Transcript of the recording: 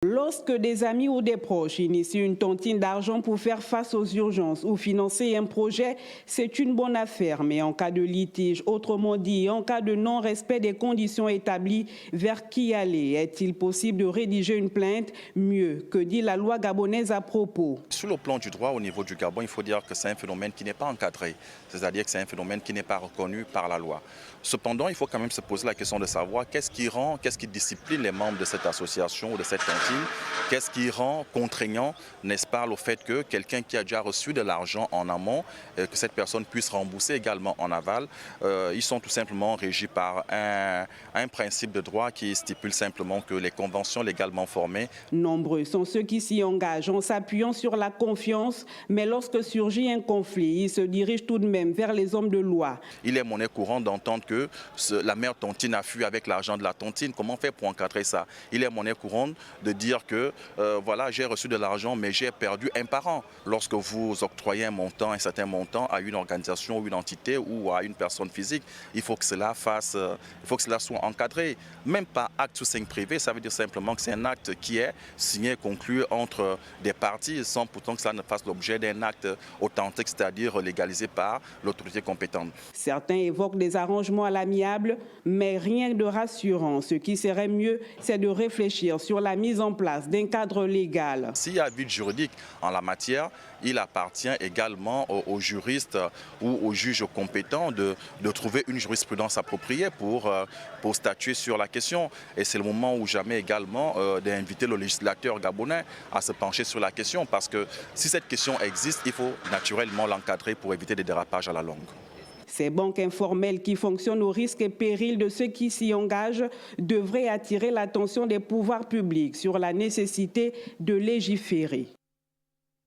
Lorsque des amis ou des proches initient une tontine d'argent pour faire face aux urgences ou financer un projet, c'est une bonne affaire. Mais en cas de litige, autrement dit, en cas de non-respect des conditions établies, vers qui aller? Est-il possible de rédiger une plainte? Mieux, que dit la loi gabonaise à propos? Sur le plan du droit, au niveau du Gabon, il faut dire que c'est un phénomène qui n'est pas encadré. C'est-à-dire que c'est un phénomène qui n'est pas reconnu par la loi. Cependant, il faut quand même se poser la question de savoir qu'est-ce qui discipline les membres de cette association ou de cette cantine, qu'est-ce qui rend contraignant, n'est-ce pas, le fait que quelqu'un qui a déjà reçu de l'argent en amont, que cette personne puisse rembourser également en aval. Ils sont tout simplement régis par un principe de droit qui stipule simplement que les conventions légalement formées. Nombreux sont ceux qui s'y engagent en s'appuyant sur la confiance, mais lorsque surgit un conflit, ils se dirigent tout de même vers les hommes de loi. Il est monnaie courante d'entendre que la mère tontine a fui avec l'argent de la tontine. Comment faire pour encadrer ça? Il est monnaie courante de dire que voilà, j'ai reçu de l'argent, mais j'ai perdu un parent. Lorsque vous octroyez un certain montant à une organisation ou une entité ou à une personne physique, il faut que cela soit encadré. Même pas acte sous signe privé, ça veut dire simplement que c'est un acte qui est signé, conclu entre des parties, sans pourtant que cela ne fasse l'objet d'un acte authentique, c'est-à-dire légalisé par l'autorité compétente. Certains évoquent des arrangements à l'amiable, mais rien de rassurant. Ce qui serait mieux, c'est de réfléchir sur la mise en place d'un cadre légal. S'il y a vide juridique en la matière, il appartient également aux juristes ou aux juges compétents de trouver une jurisprudence appropriée pour statuer sur la question. Et c'est le moment ou jamais également d'inviter le législateur gabonais à se pencher sur la question, parce que si cette question existe, il faut naturellement l'encadrer pour éviter des dérapages à la longue. Ces banques informelles qui fonctionnent au risque et péril de ceux qui s'y engagent devraient attirer l'attention des pouvoirs publics sur la nécessité de légiférer.